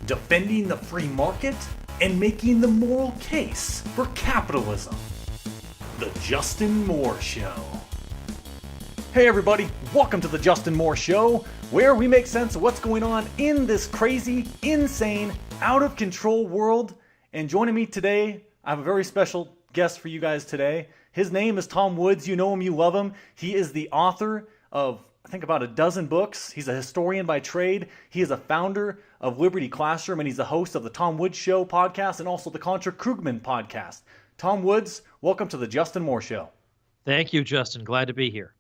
defending the free market, and making the moral case for capitalism. The Justin Mohr Show. Hey everybody, welcome to the Justin Mohr Show, where we make sense of what's going on in this crazy, insane, out of control world. And joining me today, I have a very special guest for you guys today. His name is Tom Woods. You know him, you love him. He is the author of, I think, about a dozen books. He's a historian by trade. He is a founder of Liberty Classroom, and he's the host of the Tom Woods Show podcast and also the Contra Cruise podcast. Tom Woods, welcome to the Justin Mohr Show. Thank you, Justin. Glad to be here.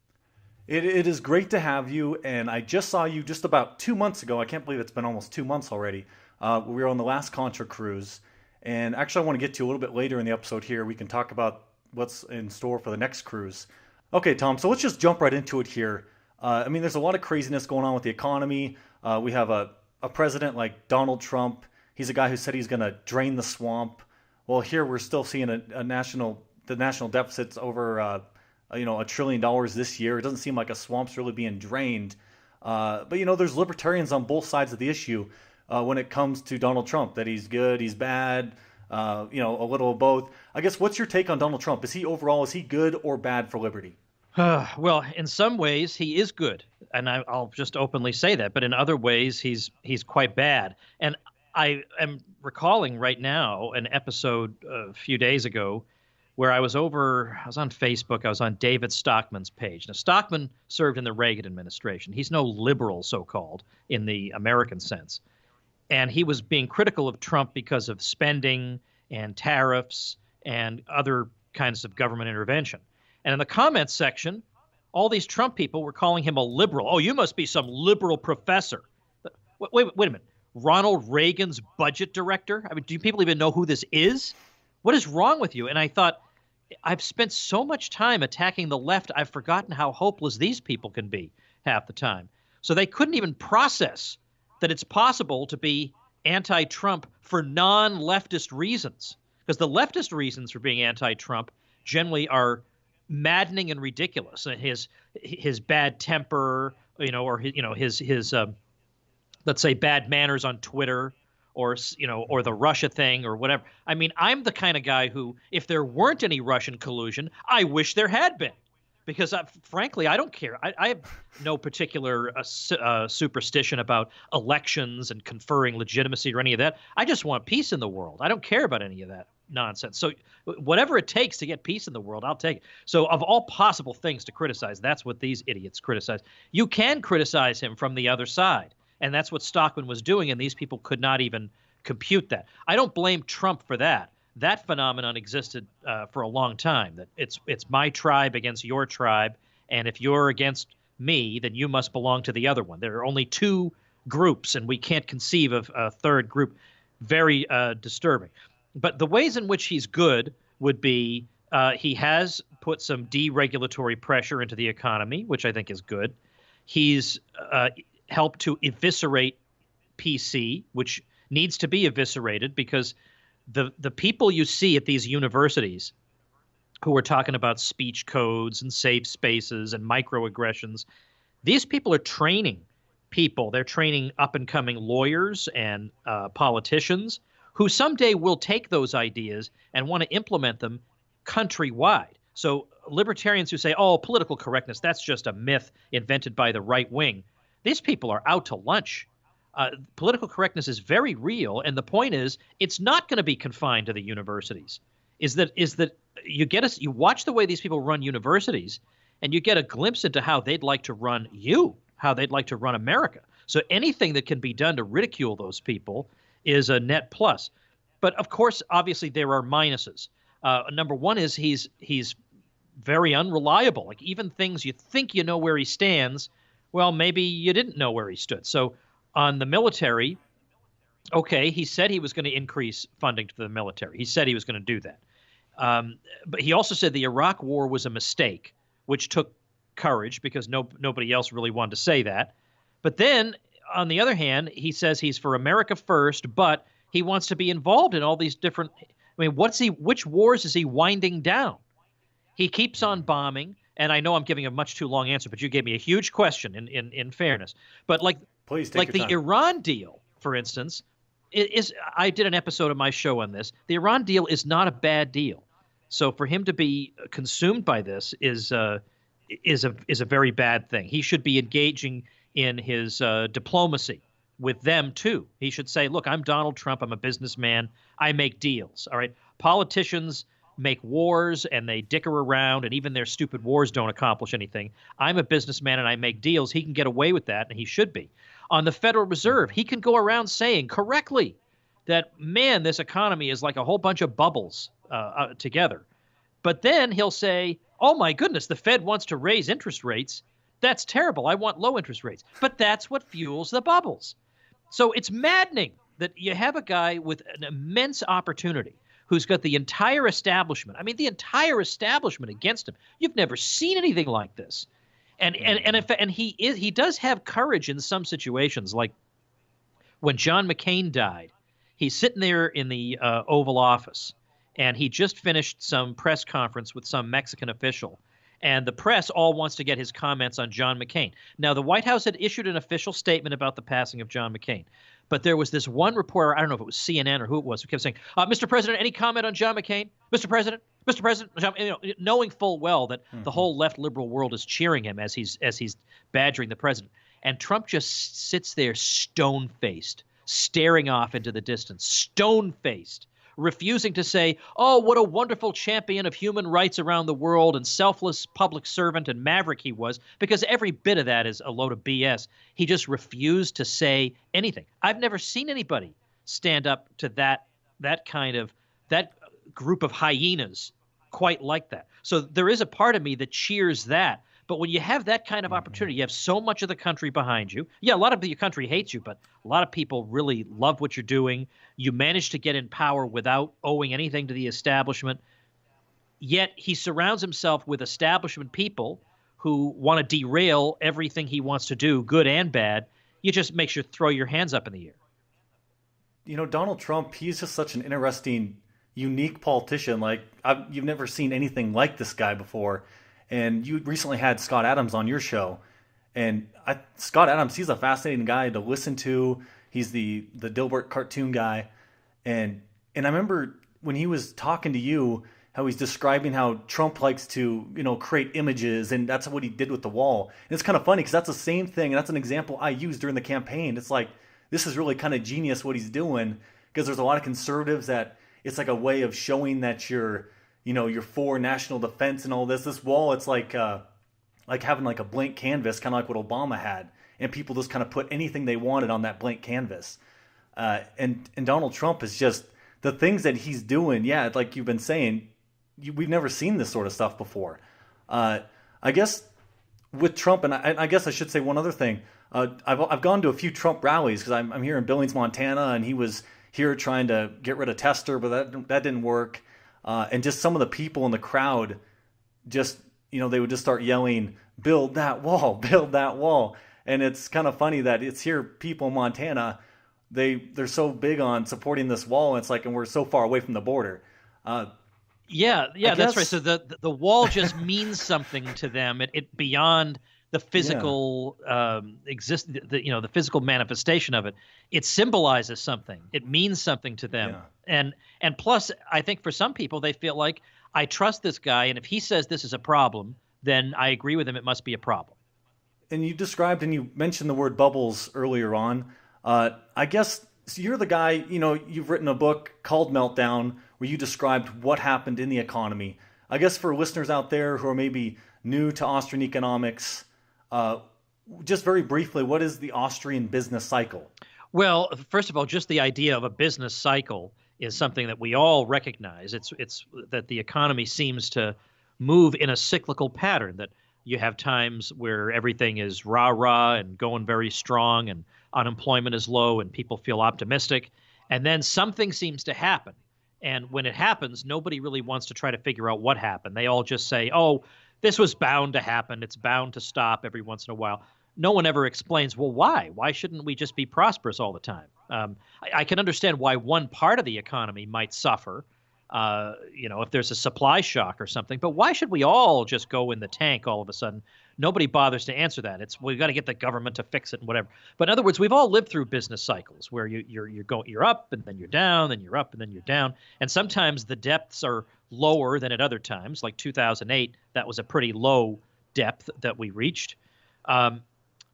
It is great to have you, and I just saw you just about 2 months ago. I can't believe it's been almost 2 months already. We were on the last Contra Cruise, and actually I want to get to you a little bit later in the episode here. We can talk about what's in store for the next cruise. Okay, Tom, so let's just jump right into it here. There's a lot of craziness going on with the economy. We have a president like Donald Trump. He's a guy who said he's going to drain the swamp. Well, here we're still seeing the national deficit's over $1 trillion this year. It doesn't seem like a swamp's really being drained. But there's libertarians on both sides of the issue when it comes to Donald Trump, that he's good, he's bad, a little of both. I guess, what's your take on Donald Trump? Is he good or bad for liberty? Well, in some ways he is good, and I'll just openly say that. But in other ways he's quite bad. And I am recalling right now an episode a few days ago where I was on Facebook. I was on David Stockman's page. Now, Stockman served in the Reagan administration. He's no liberal, so-called, in the American sense. And he was being critical of Trump because of spending and tariffs and other kinds of government intervention. And in the comments section, all these Trump people were calling him a liberal. Oh, you must be some liberal professor. Wait a minute. Ronald Reagan's budget director? Do people even know who this is? What is wrong with you? And I thought, I've spent so much time attacking the left, I've forgotten how hopeless these people can be half the time. So they couldn't even process that it's possible to be anti-Trump for non-leftist reasons. Because the leftist reasons for being anti-Trump generally are maddening and ridiculous. His bad temper, or his let's say bad manners on Twitter, or the Russia thing or whatever. I'm the kind of guy who, if there weren't any Russian collusion, I wish there had been, because frankly, I don't care. I have no particular superstition about elections and conferring legitimacy or any of that. I just want peace in the world. I don't care about any of that nonsense. So whatever it takes to get peace in the world, I'll take it. So of all possible things to criticize, that's what these idiots criticize. You can criticize him from the other side. And that's what Stockman was doing, and these people could not even compute that. I don't blame Trump for that. That phenomenon existed for a long time, that it's my tribe against your tribe, and if you're against me, then you must belong to the other one. There are only two groups, and we can't conceive of a third group. Very disturbing. But the ways in which he's good would be he has put some deregulatory pressure into the economy, which I think is good. He's help to eviscerate PC, which needs to be eviscerated, because the people you see at these universities who are talking about speech codes and safe spaces and microaggressions, these people are training people. They're training up-and-coming lawyers and politicians who someday will take those ideas and want to implement them countrywide. So libertarians who say, oh, political correctness, that's just a myth invented by the right wing. These people are out to lunch. Political correctness is very real, and the point is, it's not going to be confined to the universities. Is that you watch the way these people run universities, and you get a glimpse into how they'd like to run how they'd like to run America. So anything that can be done to ridicule those people is a net plus. But of course, obviously, there are minuses. Number one is he's very unreliable. Like, even things you think you know where he stands, well, maybe you didn't know where he stood. So on the military, okay, he said he was going to increase funding to the military. He said he was going to do that. But he also said the Iraq War was a mistake, which took courage, because nobody else really wanted to say that. But then, on the other hand, he says he's for America first, but he wants to be involved in all these different – which wars is he winding down? He keeps on bombing. And I know I'm giving a much too long answer, but you gave me a huge question in fairness. But Please take your time. The Iran deal, for instance, I did an episode of my show on this. The Iran deal is not a bad deal. So for him to be consumed by this is a very bad thing. He should be engaging in his diplomacy with them too. He should say, "Look, I'm Donald Trump. I'm a businessman. I make deals." All right. Politicians make wars and they dicker around, and even their stupid wars don't accomplish anything. I'm a businessman and I make deals. He can get away with that, and he should be. On the Federal Reserve, he can go around saying correctly that, man, this economy is like a whole bunch of bubbles together. But then he'll say, oh, my goodness, the Fed wants to raise interest rates. That's terrible. I want low interest rates. But that's what fuels the bubbles. So it's maddening that you have a guy with an immense opportunity who's got the entire establishment. I mean, the entire establishment against him. You've never seen anything like this. And he does have courage in some situations, like when John McCain died. He's sitting there in the Oval Office, and he just finished some press conference with some Mexican official. And the press all wants to get his comments on John McCain. Now, the White House had issued an official statement about the passing of John McCain. But there was this one reporter, I don't know if it was CNN or who it was, who kept saying, Mr. President, any comment on John McCain? Mr. President? Mr. President? Knowing full well that the whole left liberal world is cheering him as he's badgering the president. And Trump just sits there stone-faced, staring off into the distance, stone-faced, refusing to say, oh, what a wonderful champion of human rights around the world and selfless public servant and maverick he was, because every bit of that is a load of BS. He just refused to say anything. I've never seen anybody stand up to that group of hyenas quite like that. So there is a part of me that cheers that. But when you have that kind of opportunity, you have so much of the country behind you. Yeah, a lot of your country hates you, but a lot of people really love what you're doing. You manage to get in power without owing anything to the establishment. Yet he surrounds himself with establishment people who want to derail everything he wants to do, good and bad. You just make sure to throw your hands up in the air. You know, Donald Trump, he's just such an interesting, unique politician. Like, you've never seen anything like this guy before. And you recently had Scott Adams on your show. And Scott Adams, he's a fascinating guy to listen to. He's the Dilbert cartoon guy. And I remember when he was talking to you, how he's describing how Trump likes to, create images. And that's what he did with the wall. And it's kind of funny because that's the same thing. And that's an example I used during the campaign. It's like, this is really kind of genius what he's doing. Because there's a lot of conservatives that it's like a way of showing that you're for national defense and all this. This wall, it's like having like a blank canvas, kind of like what Obama had, and people just kind of put anything they wanted on that blank canvas. And Donald Trump is just the things that he's doing. Yeah, like you've been saying, we've never seen this sort of stuff before. I guess with Trump, and I guess I should say one other thing. I've gone to a few Trump rallies because I'm here in Billings, Montana, and he was here trying to get rid of Tester, but that didn't work. And just some of the people in the crowd, just, they would just start yelling, build that wall, build that wall. And it's kind of funny that it's here, people in Montana, they're so big on supporting this wall. And it's like, and we're so far away from the border. Yeah, that's right. So the wall just means something to them. It beyond the physical the physical manifestation of it. It symbolizes something. It means something to them. Yeah. And plus, I think for some people, they feel like, I trust this guy, and if he says this is a problem, then I agree with him. It must be a problem. And you described and you mentioned the word bubbles earlier on. I guess so you're the guy, you've written a book called Meltdown where you described what happened in the economy. I guess for listeners out there who are maybe new to Austrian economics, just very briefly, what is the Austrian business cycle? Well, first of all, just the idea of a business cycle is something that we all recognize. It's that the economy seems to move in a cyclical pattern, that you have times where everything is rah-rah and going very strong and unemployment is low and people feel optimistic. And then something seems to happen. And when it happens, nobody really wants to try to figure out what happened. They all just say, oh, this was bound to happen. It's bound to stop every once in a while. No one ever explains, well, why? Why shouldn't we just be prosperous all the time? I can understand why one part of the economy might suffer, if there's a supply shock or something. But why should we all just go in the tank all of a sudden? nobody bothers to answer that. It's we've got to get the government to fix it and whatever. But in other words, we've all lived through business cycles where you're up and then you're down, then you're up and then you're down, and sometimes the depths are lower than at other times. Like 2008, that was a pretty low depth that we reached.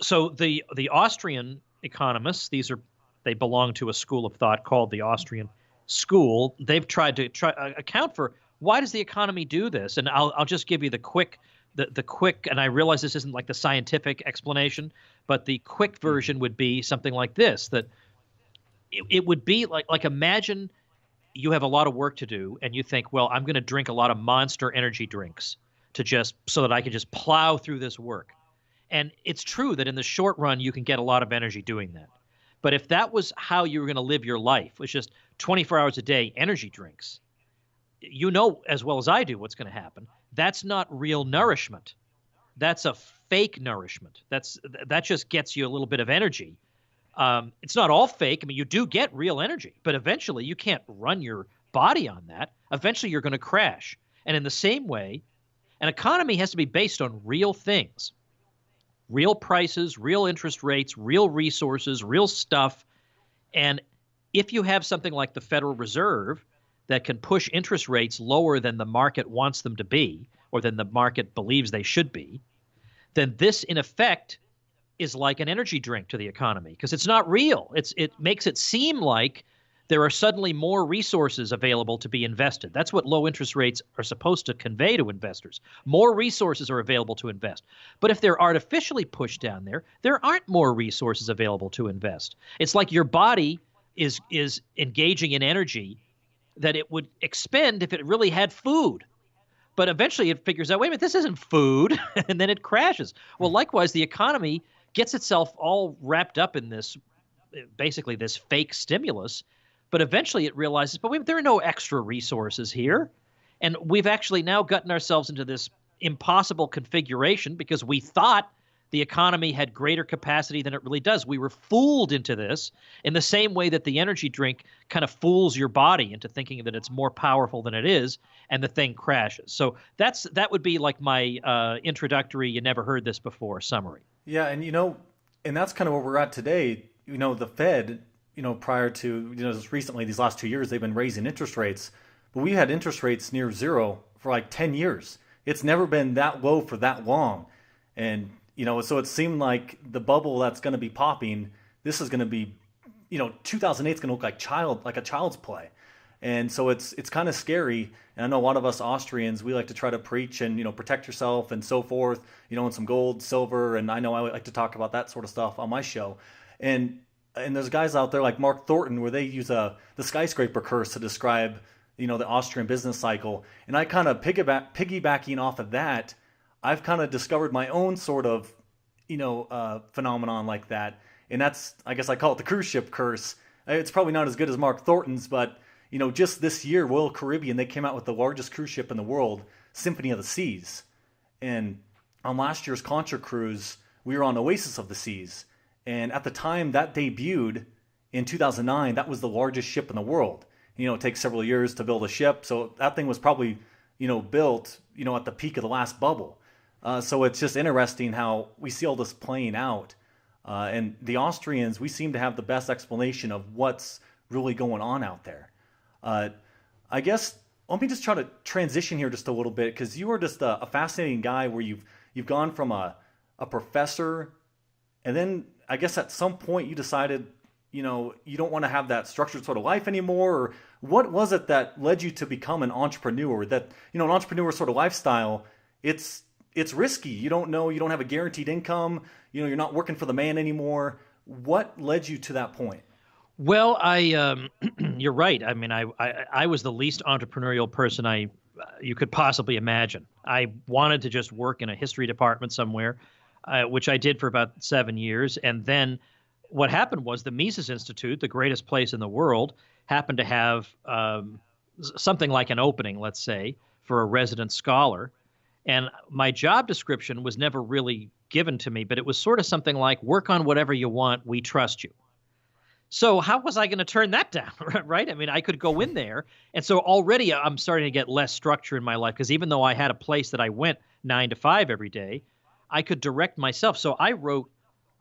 So the Austrian economists, they belong to a school of thought called the Austrian school. They've tried to account for why does the economy do this, and I'll just give you the quick. The quick, and I realize this isn't like the scientific explanation, but the quick version would be something like this, that it would be like imagine you have a lot of work to do and you think, well, I'm going to drink a lot of Monster energy drinks so that I can just plow through this work. And it's true that in the short run, you can get a lot of energy doing that. But if that was how you were going to live your life, was just 24 hours a day energy drinks, you know as well as I do what's going to happen. That's not real nourishment. That's a fake nourishment. That just gets you a little bit of energy. It's not all fake. I mean, you do get real energy, but eventually you can't run your body on that. Eventually you're going to crash. And in the same way, an economy has to be based on real things, real prices, real interest rates, real resources, real stuff. And if you have something like the Federal Reserve that can push interest rates lower than the market wants them to be, or than the market believes they should be, then this, in effect, is like an energy drink to the economy because it's not real. It makes it seem like there are suddenly more resources available to be invested. That's what low interest rates are supposed to convey to investors. More resources are available to invest. But if they're artificially pushed down there aren't more resources available to invest. It's like your body is engaging in energy that it would expend if it really had food. But eventually it figures out, wait a minute, this isn't food, and then it crashes. Well, likewise, the economy gets itself all wrapped up in this, basically this fake stimulus, but eventually it realizes, but wait, there are no extra resources here. And we've actually now gotten ourselves into this impossible configuration because we thought the economy had greater capacity than it really does. We were fooled into this in the same way that the energy drink kind of fools your body into thinking that it's more powerful than it is, and the thing crashes. So that would be like my introductory, you never heard this before summary. Yeah, and that's kind of where we're at today. The Fed, prior to, just recently, these last 2 years, they've been raising interest rates, but we had interest rates near zero for like 10 years. It's never been that low for that long. And so it seemed like the bubble that's going to be popping, this is going to be, 2008 is going to look like a child's play. And so it's kind of scary. And I know a lot of us Austrians, we like to try to preach and, protect yourself and so forth, and some gold, silver. And I know I like to talk about that sort of stuff on my show. And there's guys out there like Mark Thornton where they use the skyscraper curse to describe, the Austrian business cycle. And I kind of piggybacking off of that, I've kind of discovered my own sort of, phenomenon like that. And that's, I guess I call it the cruise ship curse. It's probably not as good as Mark Thornton's, but, just this year, Royal Caribbean, they came out with the largest cruise ship in the world, Symphony of the Seas. And on last year's Contra Cruise, we were on Oasis of the Seas. And at the time that debuted in 2009, that was the largest ship in the world. It takes several years to build a ship. So that thing was probably, built, at the peak of the last bubble. So it's just interesting how we see all this playing out. And the Austrians, we seem to have the best explanation of what's really going on out there. I guess let me just try to transition here just a little bit, because you are just a fascinating guy where you've gone from a professor, and then I guess at some point you decided, you don't want to have that structured sort of life anymore. Or what was it that led you to become an entrepreneur? That, an entrepreneur sort of lifestyle, it's risky. You don't know, you don't have a guaranteed income, you're not working for the man anymore. What led you to that point? Well, you're right. I mean, I was the least entrepreneurial person you could possibly imagine. I wanted to just work in a history department somewhere, which I did for about 7 years. And then what happened was the Mises Institute, the greatest place in the world, happened to have something like an opening, let's say, for a resident scholar. And my job description was never really given to me, but it was sort of something like, work on whatever you want, we trust you. So how was I going to turn that down, right? I mean, I could go in there. And so already I'm starting to get less structure in my life, because even though I had a place that I went 9 to 5 every day, I could direct myself. So I wrote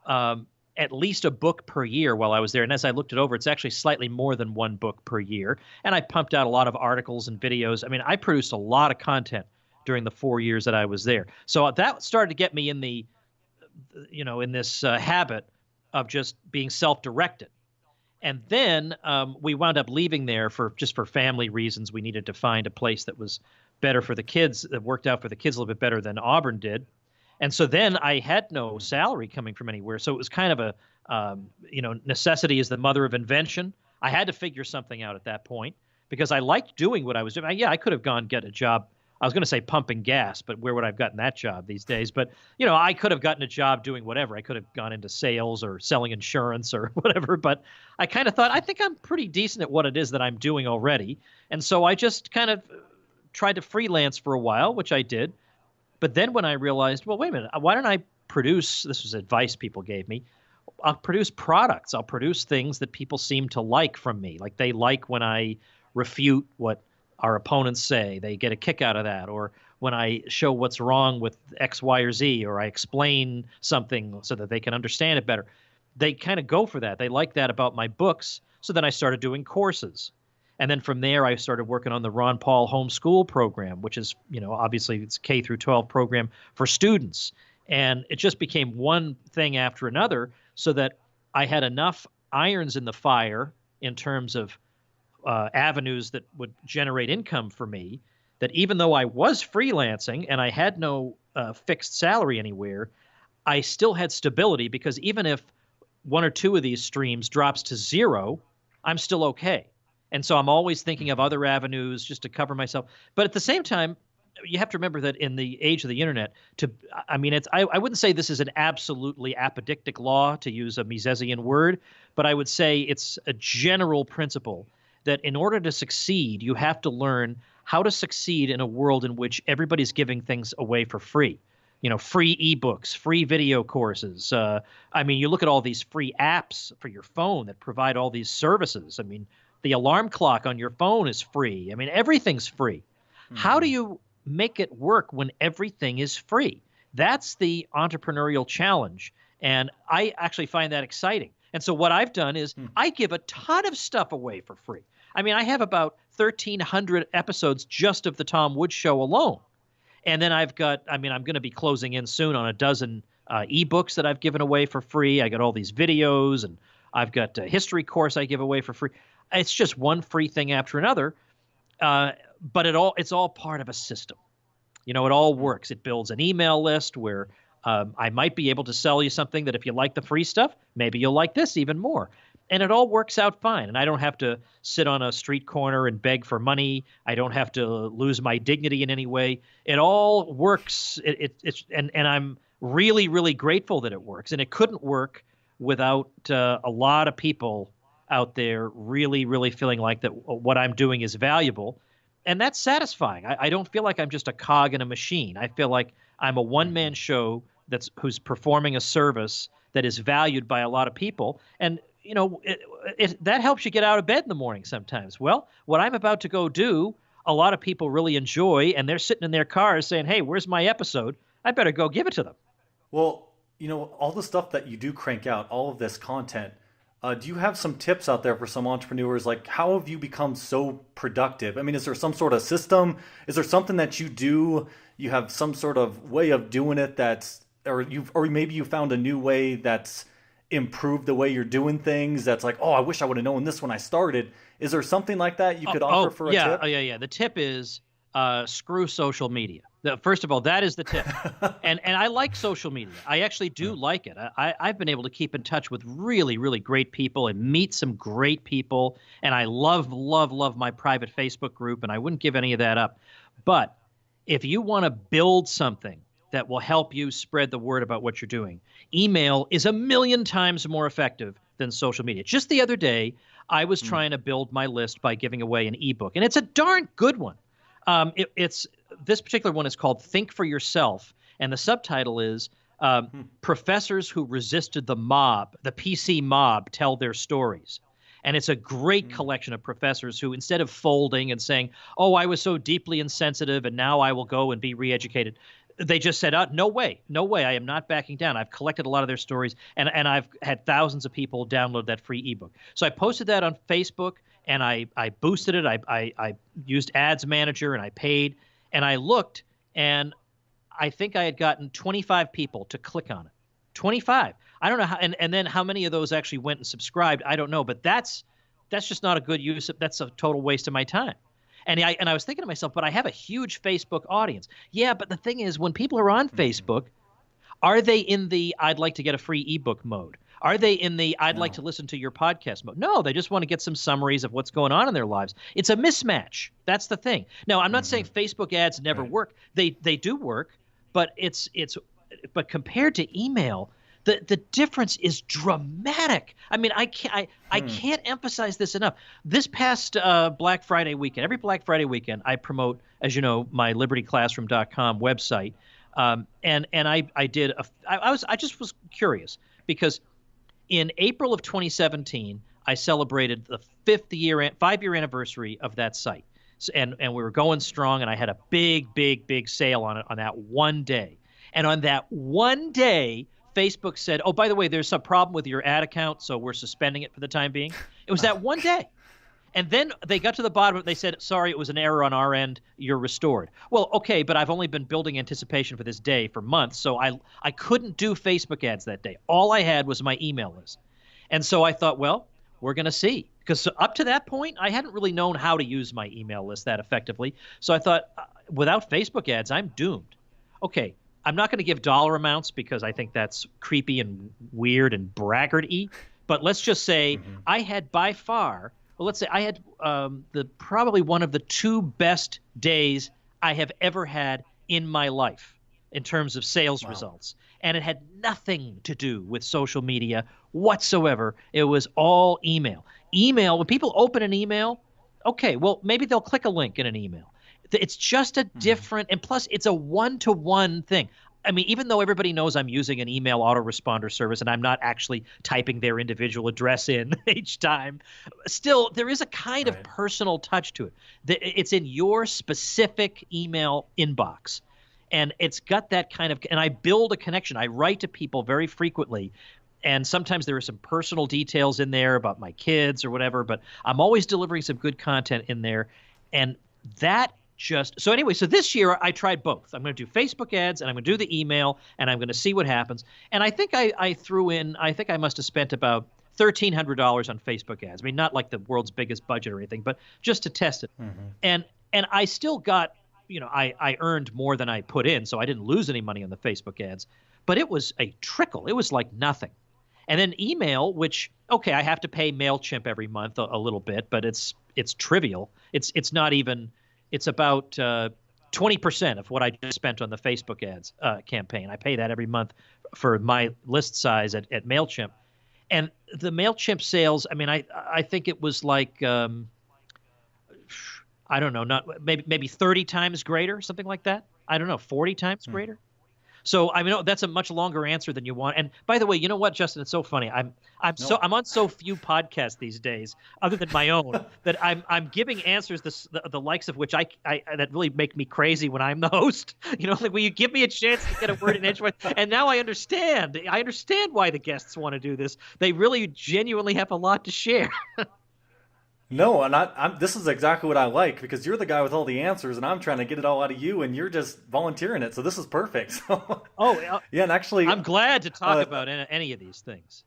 at least a book per year while I was there. And as I looked it over, it's actually slightly more than one book per year. And I pumped out a lot of articles and videos. I mean, I produced a lot of content during the 4 years that I was there. So that started to get me in the, in this habit of just being self-directed. And then we wound up leaving there for family reasons. We needed to find a place that was better for the kids, that worked out for the kids a little bit better than Auburn did. And so then I had no salary coming from anywhere. So it was kind of a, necessity is the mother of invention. I had to figure something out at that point because I liked doing what I was doing. I could have gone get a job. I was going to say pumping gas, but where would I have gotten that job these days? But, I could have gotten a job doing whatever. I could have gone into sales or selling insurance or whatever. But I kind of thought, I think I'm pretty decent at what it is that I'm doing already. And so I just kind of tried to freelance for a while, which I did. But then when I realized, well, wait a minute, why don't I produce, this was advice people gave me, I'll produce products. I'll produce things that people seem to like from me. Like they like when I refute what our opponents say. They get a kick out of that. Or when I show what's wrong with X, Y, or Z, or I explain something so that they can understand it better. They kind of go for that. They like that about my books. So then I started doing courses. And then from there, I started working on the Ron Paul homeschool program, which is, obviously it's K through 12 program for students. And it just became one thing after another so that I had enough irons in the fire in terms of avenues that would generate income for me, that even though I was freelancing and I had no fixed salary anywhere, I still had stability because even if one or two of these streams drops to zero, I'm still okay. And so I'm always thinking of other avenues just to cover myself. But at the same time, you have to remember that in the age of the internet, I wouldn't say this is an absolutely apodictic law, to use a Misesian word, but I would say it's a general principle that in order to succeed, you have to learn how to succeed in a world in which everybody's giving things away for free. Free ebooks, free video courses. You look at all these free apps for your phone that provide all these services. The alarm clock on your phone is free. Everything's free. Mm-hmm. How do you make it work when everything is free? That's the entrepreneurial challenge. And I actually find that exciting. And so what I've done is I give a ton of stuff away for free. I have about 1,300 episodes just of the Tom Woods Show alone. And then I've got, I'm going to be closing in soon on a dozen ebooks that I've given away for free. I got all these videos, and I've got a history course I give away for free. It's just one free thing after another. But it's all part of a system. It all works. It builds an email list where I might be able to sell you something that if you like the free stuff, maybe you'll like this even more. And it all works out fine. And I don't have to sit on a street corner and beg for money. I don't have to lose my dignity in any way. It all works. And I'm really, really grateful that it works. And it couldn't work without a lot of people out there really, really feeling like that what I'm doing is valuable. And that's satisfying. I don't feel like I'm just a cog in a machine. I feel like I'm a one-man show who's performing a service that is valued by a lot of people. And, that helps you get out of bed in the morning sometimes. Well, what I'm about to go do, a lot of people really enjoy, and they're sitting in their cars saying, hey, where's my episode? I better go give it to them. Well, all the stuff that you do crank out, all of this content, do you have some tips out there for some entrepreneurs? Like, how have you become so productive? Is there some sort of system? Is there something that you do? You have some sort of way of doing it or maybe you found a new way that's improved the way you're doing things. That's like, I wish I would have known this when I started. Is there something like that you could offer for a tip? Yeah. The tip is screw social media. First of all, that is the tip. and I like social media. I actually do like it. I've been able to keep in touch with really, really great people and meet some great people. And I love, love, love my private Facebook group, and I wouldn't give any of that up. But if you want to build something that will help you spread the word about what you're doing, email is 1,000,000 times more effective than social media. Just the other day, I was trying to build my list by giving away an ebook, and it's a darn good one. This particular one is called Think for Yourself, and the subtitle is Professors Who Resisted the Mob, the PC Mob, Tell Their Stories. And it's a great collection of professors who, instead of folding and saying, I was so deeply insensitive and now I will go and be re-educated, They just said, no way, no way. I am not backing down. I've collected a lot of their stories, and I've had thousands of people download that free ebook. So I posted that on Facebook, and I boosted it. I used Ads Manager, and I paid, and I looked, and I think I had gotten 25 people to click on it. 25. I don't know how, and then how many of those actually went and subscribed, I don't know. But that's just not a good use. That's a total waste of my time. And I was thinking to myself, but I have a huge Facebook audience. Yeah, but the thing is, when people are on Facebook, are they in the I'd like to get a free ebook mode? Are they in the I'd like to listen to your podcast mode? No, they just want to get some summaries of what's going on in their lives. It's a mismatch. That's the thing. Now, I'm not saying Facebook ads never work. They do work, but but compared to email, the difference is dramatic. I mean, I can't emphasize this enough. This past Black Friday weekend, every Black Friday weekend, I promote, as you know, my libertyclassroom.com website. And I just was curious because in April of 2017, I celebrated the 5-year anniversary of that site. And we were going strong, and I had a big sale on it on that one day. And on that one day, Facebook said, oh, by the way, there's some problem with your ad account, so we're suspending it for the time being. It was that one day. And then they got to the bottom of it. They said, sorry, it was an error on our end. You're restored. Well, okay, but I've only been building anticipation for this day for months, so I couldn't do Facebook ads that day. All I had was my email list. And so I thought, well, we're going to see. Because up to that point, I hadn't really known how to use my email list that effectively. So I thought, without Facebook ads, I'm doomed. Okay, I'm not going to give dollar amounts because I think that's creepy and weird and braggart-y. But let's just say I had by far, well, let's say I had probably one of the 2 best days I have ever had in my life in terms of sales results. And it had nothing to do with social media whatsoever. It was all email. Email, when people open an email, okay, well, maybe they'll click a link in an email. It's just a different, and plus it's a one-to-one thing. I mean, even though everybody knows I'm using an email autoresponder service and I'm not actually typing their individual address in each time, still there is a kind of personal touch to it. It's in your specific email inbox. And it's got that kind of, and I build a connection. I write to people very frequently. And sometimes there are some personal details in there about my kids or whatever, but I'm always delivering some good content in there. And that so anyway, so this year I tried both. I'm going to do Facebook ads and I'm going to do the email and I'm going to see what happens. And I think I threw in, I think I must have spent about $1,300 on Facebook ads. I mean, not like the world's biggest budget or anything, but just to test it. And I still got, I earned more than I put in, so I didn't lose any money on the Facebook ads. But it was a trickle. It was like nothing. And then email, which, okay, I have to pay MailChimp every month a little bit, but it's trivial. It's not even. It's about 20% of what I just spent on the Facebook ads campaign. I pay that every month for my list size at MailChimp. And the MailChimp sales, I mean, I think it was like, I don't know, maybe 30 times greater, something like that. I don't know, 40 times greater. So I mean, that's a much longer answer than you want. And by the way, you know what, Justin? It's so funny. I'm on so few podcasts these days, other than my own, that I'm giving answers the likes of which that really make me crazy when I'm the host. Like, will you give me a chance to get a word in edgewise? And now I understand. I understand why the guests want to do this. They really genuinely have a lot to share. No, and this is exactly what I like, because you're the guy with all the answers, and I'm trying to get it all out of you, and you're just volunteering it. So this is perfect. So, yeah, and actually, I'm glad to talk about any of these things.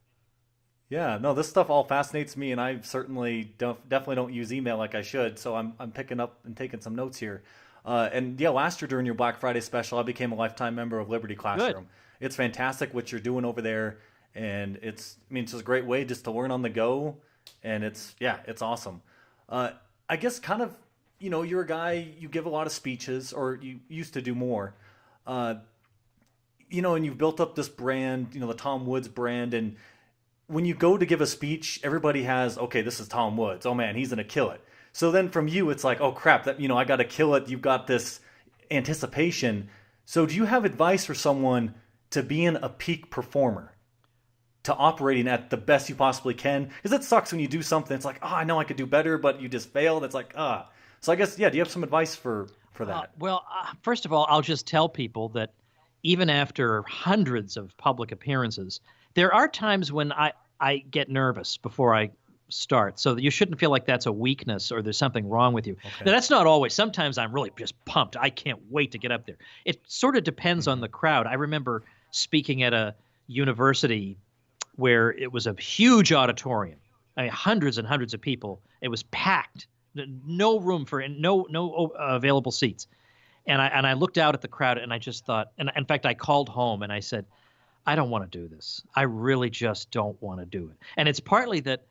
Yeah, no, this stuff all fascinates me, and I certainly definitely don't use email like I should. So I'm picking up and taking some notes here. And yeah, last year during your Black Friday special, I became a lifetime member of Liberty Classroom. Good. It's fantastic what you're doing over there, and it's just a great way just to learn on the go. And it's awesome. I guess kind of, you're a guy, you give a lot of speeches, or you used to do more, and you've built up this brand, the Tom Woods brand. And when you go to give a speech, everybody has, okay, this is Tom Woods. Oh man, he's going to kill it. So then from you, it's like, oh crap, that, I got to kill it. You've got this anticipation. So do you have advice for someone to being a peak performer? To operating at the best you possibly can, because it sucks when you do something. It's like, I know I could do better, but you just failed. It's like, So I guess, yeah, do you have some advice for that? First of all, I'll just tell people that even after hundreds of public appearances, there are times when I get nervous before I start. So you shouldn't feel like that's a weakness or there's something wrong with you. Okay. Now, that's not always. Sometimes I'm really just pumped. I can't wait to get up there. It sort of depends on the crowd. I remember speaking at a university where it was a huge auditorium. I mean, hundreds and hundreds of people. It was packed. No room for no available seats. And I looked out at the crowd and I just thought, and in fact, I called home and I said, I don't want to do this. I really just don't want to do it. And it's partly that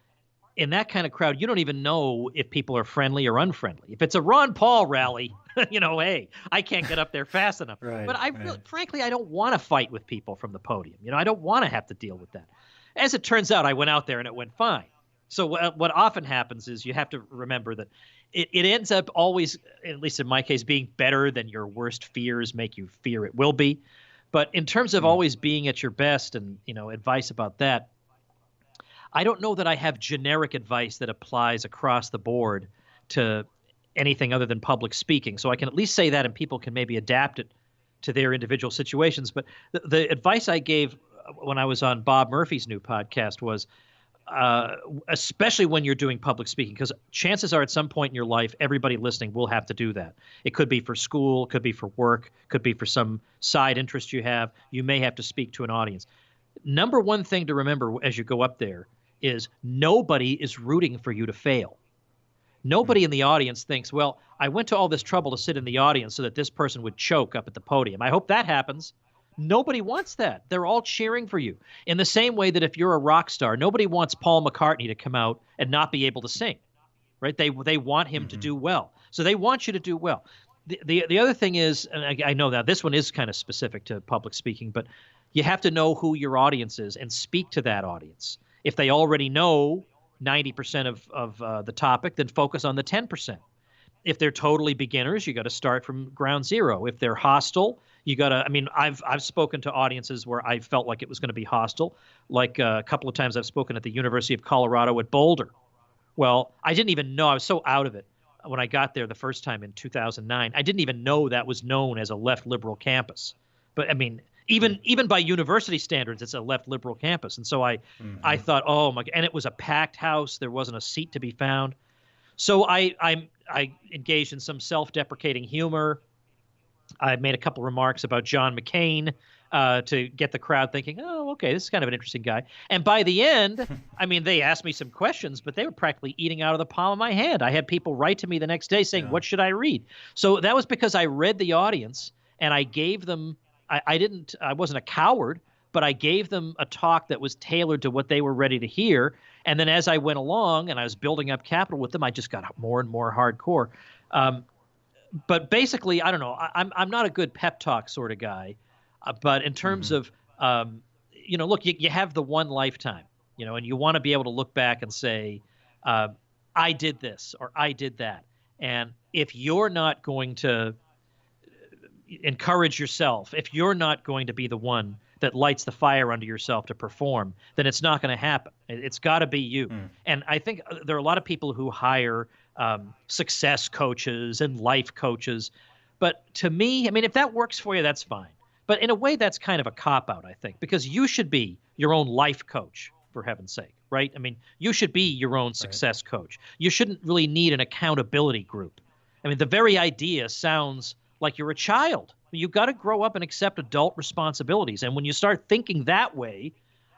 in that kind of crowd, you don't even know if people are friendly or unfriendly. If it's a Ron Paul rally, hey, I can't get up there fast enough. Right, but frankly, I don't want to fight with people from the podium. I don't want to have to deal with that. As it turns out, I went out there and it went fine. So what often happens is you have to remember that it ends up always, at least in my case, being better than your worst fears make you fear it will be. But in terms of always being at your best and, advice about that, I don't know that I have generic advice that applies across the board to anything other than public speaking. So I can at least say that and people can maybe adapt it to their individual situations. But the advice I gave when I was on Bob Murphy's new podcast was, especially when you're doing public speaking, because chances are at some point in your life, everybody listening will have to do that. It could be for school, could be for work, could be for some side interest you have. You may have to speak to an audience. Number one thing to remember as you go up there is nobody is rooting for you to fail. Nobody in the audience thinks, well, I went to all this trouble to sit in the audience so that this person would choke up at the podium. I hope that happens. Nobody wants that. They're all cheering for you. In the same way that if you're a rock star, nobody wants Paul McCartney to come out and not be able to sing, right? They want him to do well. So they want you to do well. The other thing is, and I know that this one is kind of specific to public speaking, but you have to know who your audience is and speak to that audience. If they already know 90% of the topic, then focus on the 10%. If they're totally beginners, you got to start from ground zero. If they're hostile, you got to, I've spoken to audiences where I felt like it was going to be hostile. Like a couple of times I've spoken at the University of Colorado at Boulder. Well, I didn't even know. I was so out of it when I got there the first time in 2009. I didn't even know that was known as a left liberal campus. But even by university standards, it's a left liberal campus. And so I thought, oh my, and it was a packed house. There wasn't a seat to be found. So I engaged in some self-deprecating humor. I made a couple remarks about John McCain to get the crowd thinking, oh, okay, this is kind of an interesting guy. And by the end, they asked me some questions, but they were practically eating out of the palm of my hand. I had people write to me the next day saying, what should I read? So that was because I read the audience and I gave them, I wasn't a coward, but I gave them a talk that was tailored to what they were ready to hear. And then as I went along and I was building up capital with them, I just got more and more hardcore. But basically, I don't know. I'm not a good pep talk sort of guy. But in terms of, look, you have the one lifetime, and you want to be able to look back and say, I did this or I did that. And if you're not going to encourage yourself, if you're not going to be the one that lights the fire under yourself to perform, then it's not going to happen. It's got to be you. And I think there are a lot of people who hire success coaches and life coaches. But to me, if that works for you, that's fine. But in a way, that's kind of a cop-out, I think, because you should be your own life coach, for heaven's sake, right? You should be your own success coach. You shouldn't really need an accountability group. The very idea sounds like you're a child. You've got to grow up and accept adult responsibilities. And when you start thinking that way,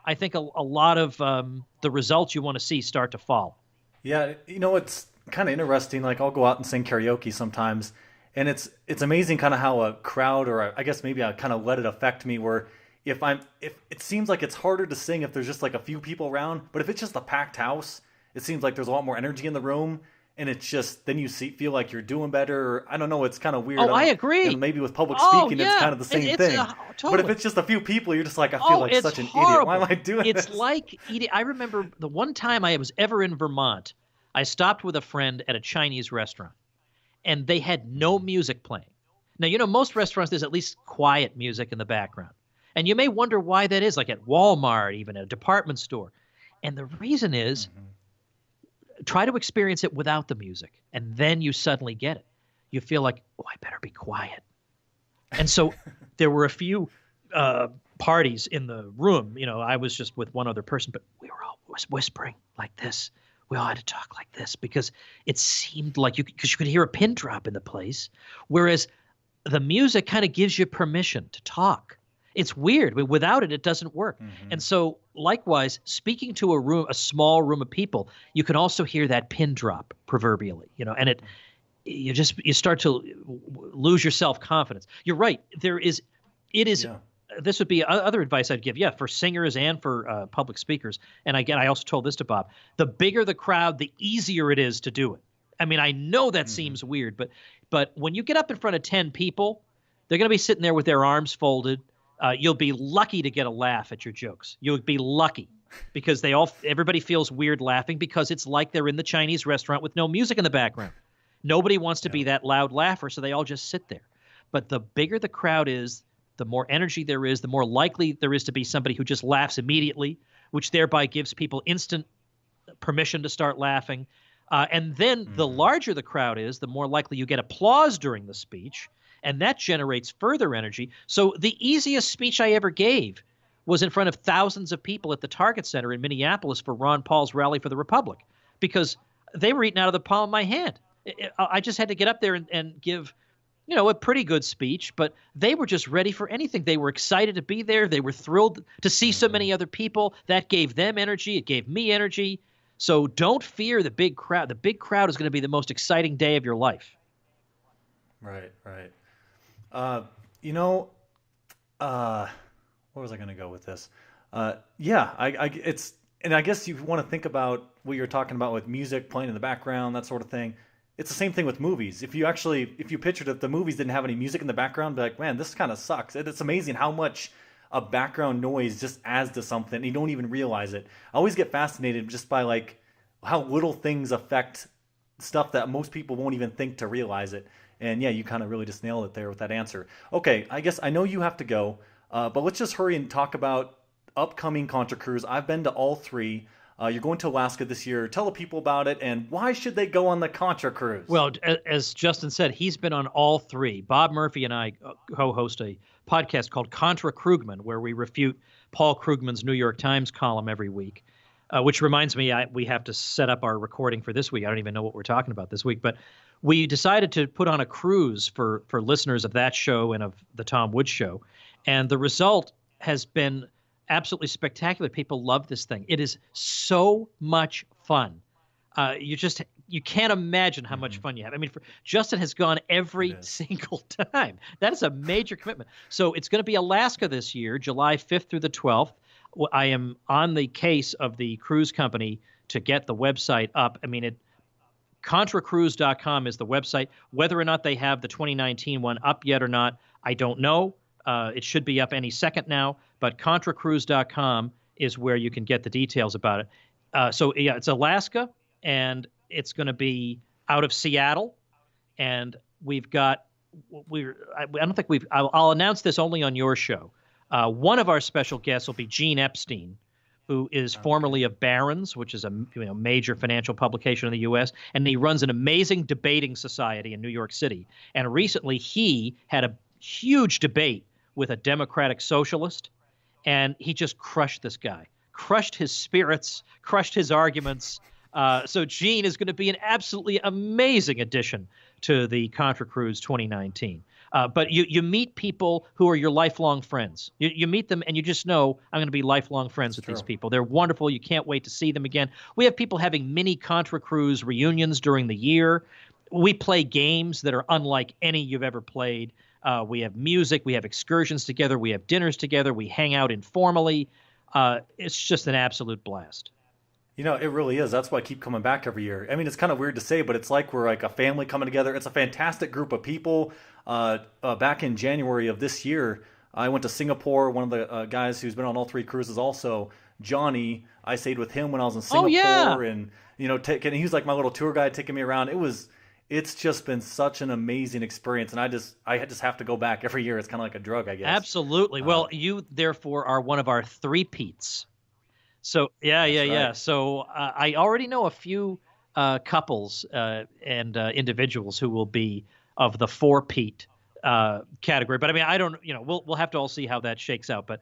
I think a lot of the results you want to see start to fall. Yeah, it's kind of interesting. Like I'll go out and sing karaoke sometimes, and it's amazing kind of how a crowd, or I guess maybe I kind of let it affect me, where if it seems like it's harder to sing if there's just like a few people around, but if it's just a packed house, it seems like there's a lot more energy in the room. And it's just, then you feel like you're doing better. I don't know. It's kind of weird. Oh, I agree. And maybe with public speaking, it's kind of the same thing. Totally. But if it's just a few people, you're just like, I feel like such an idiot. Why am I doing this? It's like eating. I remember the one time I was ever in Vermont, I stopped with a friend at a Chinese restaurant, and they had no music playing. Now, most restaurants, there's at least quiet music in the background. And you may wonder why that is, like at Walmart, even at a department store. And the reason is, try to experience it without the music, and then you suddenly get it. You feel like, oh, I better be quiet. And so there were a few parties in the room. I was just with one other person, but we were all whispering like this. We all had to talk like this because it seemed like because you could hear a pin drop in the place, whereas the music kind of gives you permission to talk. It's weird. But without it, it doesn't work. Mm-hmm. And so likewise, speaking to a small room of people, you can also hear that pin drop proverbially, and you start to lose your self-confidence. You're right. This would be other advice I'd give. Yeah. For singers and for public speakers. And again, I also told this to Bob, the bigger the crowd, the easier it is to do it. I mean, I know that seems weird, but when you get up in front of 10 people, they're going to be sitting there with their arms folded. You'll be lucky to get a laugh at your jokes. You'll be lucky because everybody feels weird laughing because it's like they're in the Chinese restaurant with no music in the background. Nobody wants to be that loud laugher, so they all just sit there. But the bigger the crowd is, the more energy there is, the more likely there is to be somebody who just laughs immediately, which thereby gives people instant permission to start laughing. And then the larger the crowd is, the more likely you get applause during the speech. And that generates further energy. So the easiest speech I ever gave was in front of thousands of people at the Target Center in Minneapolis for Ron Paul's Rally for the Republic, because they were eating out of the palm of my hand. I just had to get up there and give, a pretty good speech, but they were just ready for anything. They were excited to be there. They were thrilled to see so many other people. That gave them energy. It gave me energy. So don't fear the big crowd. The big crowd is going to be the most exciting day of your life. Right. Where was I going to go with this? I guess you want to think about what you're talking about with music playing in the background, that sort of thing. It's the same thing with movies. If you pictured if the movies didn't have any music in the background, be like, man, this kind of sucks. It's amazing how much a background noise just adds to something. And you don't even realize it. I always get fascinated just by like how little things affect stuff that most people won't even think to realize it. And yeah, you kind of really just nailed it there with that answer. Okay, I guess I know you have to go, but let's just hurry and talk about upcoming Contra Cruise. I've been to all three. You're going to Alaska this year. Tell the people about it, and why should they go on the Contra Cruise? Well, as Justin said, he's been on all three. Bob Murphy and I co-host a podcast called Contra Krugman, where we refute Paul Krugman's New York Times column every week, which reminds me we have to set up our recording for this week. I don't even know what we're talking about this week, but we decided to put on a cruise for listeners of that show and of the Tom Woods Show, and the result has been absolutely spectacular. People love this thing. It is so much fun. You can't imagine how much fun you have. I mean, Justin has gone every single time. That is a major commitment. So it's going to be Alaska this year, July 5th through the 12th. I am on the case of the cruise company to get the website up. I mean, ContraCruise.com is the website. Whether or not they have the 2019 one up yet or not, I don't know. It should be up any second now, but ContraCruise.com is where you can get the details about it. So yeah, it's Alaska, and it's going to be out of Seattle, and I'll announce this only on your show. One of our special guests will be Gene Epstein, who is formerly of Barron's, which is a major financial publication in the U.S., and he runs an amazing debating society in New York City. And recently he had a huge debate with a Democratic socialist, and he just crushed this guy, crushed his spirits, crushed his arguments. So Gene is going to be an absolutely amazing addition to the Contra Cruise 2019. But you meet people who are your lifelong friends. You meet them and you just know I'm going to be lifelong friends with these people. They're wonderful. You can't wait to see them again. We have people having mini Contra Cruise reunions during the year. We play games that are unlike any you've ever played. We have music. We have excursions together. We have dinners together. We hang out informally. It's just an absolute blast. It really is. That's why I keep coming back every year. I mean, it's kind of weird to say, but it's like we're like a family coming together. It's a fantastic group of people. Back in January of this year, I went to Singapore. One of the guys who's been on all three cruises also, Johnny, I stayed with him when I was in Singapore. Oh, yeah. And, he was like my little tour guide taking me around. It's just been such an amazing experience. And I just have to go back every year. It's kind of like a drug, I guess. Absolutely. Well, you therefore are one of our three-peats. So, yeah. Right. So I already know a few couples and individuals who will be of the four-peat category. But I mean, I don't, we'll have to all see how that shakes out. But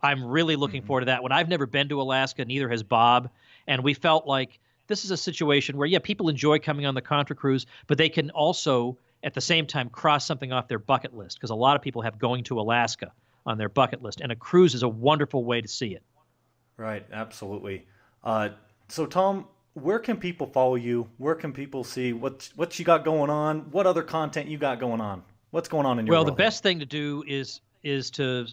I'm really looking forward to that one. I've never been to Alaska, neither has Bob. And we felt like this is a situation where, yeah, people enjoy coming on the Contra Cruise, but they can also, at the same time, cross something off their bucket list, because a lot of people have going to Alaska on their bucket list. And a cruise is a wonderful way to see it. Right, absolutely. So, Tom, where can people follow you? Where can people see what you got going on? What other content you got going on? What's going on in your world? Well, the best thing to do is to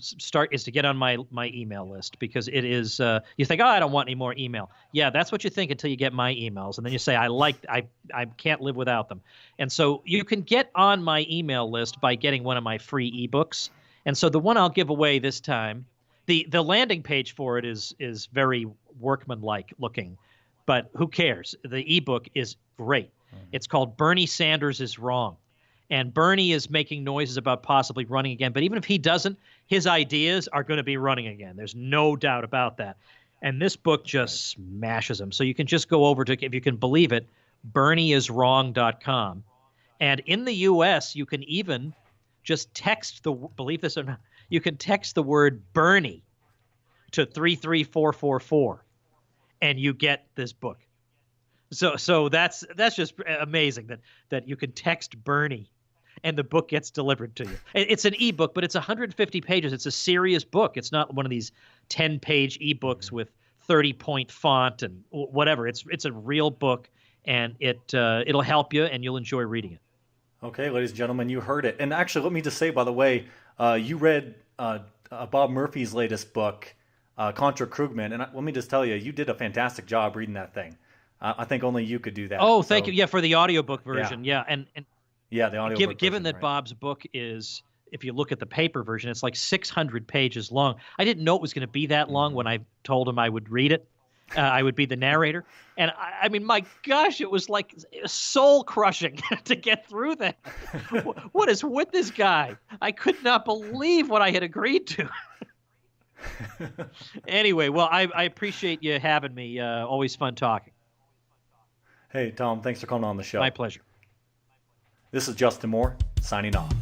get on my email list, because it is you think, oh, I don't want any more email. Yeah, that's what you think until you get my emails, and then you say, I can't live without them. And so you can get on my email list by getting one of my free ebooks. And so the one I'll give away this time, the landing page for it is very workmanlike looking, but who cares? The ebook is great. It's called Bernie Sanders is Wrong. And Bernie is making noises about possibly running again. But even if he doesn't, his ideas are going to be running again. There's no doubt about that. And this book just smashes them. So you can just go over to, if you can believe it, bernieiswrong.com. And in the U.S., you can even just text believe this or not, you can text the word Bernie to 33444, and you get this book. So that's just amazing that you can text Bernie and the book gets delivered to you. It's an ebook, but it's 150 pages. It's a serious book. It's not one of these 10-page ebooks with 30-point font and whatever. It's a real book, and it'll help you, and you'll enjoy reading it. Okay, ladies and gentlemen, you heard it. And actually, let me just say, by the way, you read Bob Murphy's latest book, Contra Cruise, and let me just tell you, you did a fantastic job reading that thing. I think only you could do that. Oh, thank you. Yeah, for the audiobook version. Yeah, and yeah, the audiobook given version, that right. Bob's book is, if you look at the paper version, it's like 600 pages long. I didn't know it was going to be that long when I told him I would read it. I would be the narrator. And I mean, my gosh, it was like soul crushing to get through that. What is with this guy? I could not believe what I had agreed to. Anyway, well, I appreciate you having me. Always fun talking. Hey, Tom, thanks for coming on the show. My pleasure. This is Justin Mohr, signing off.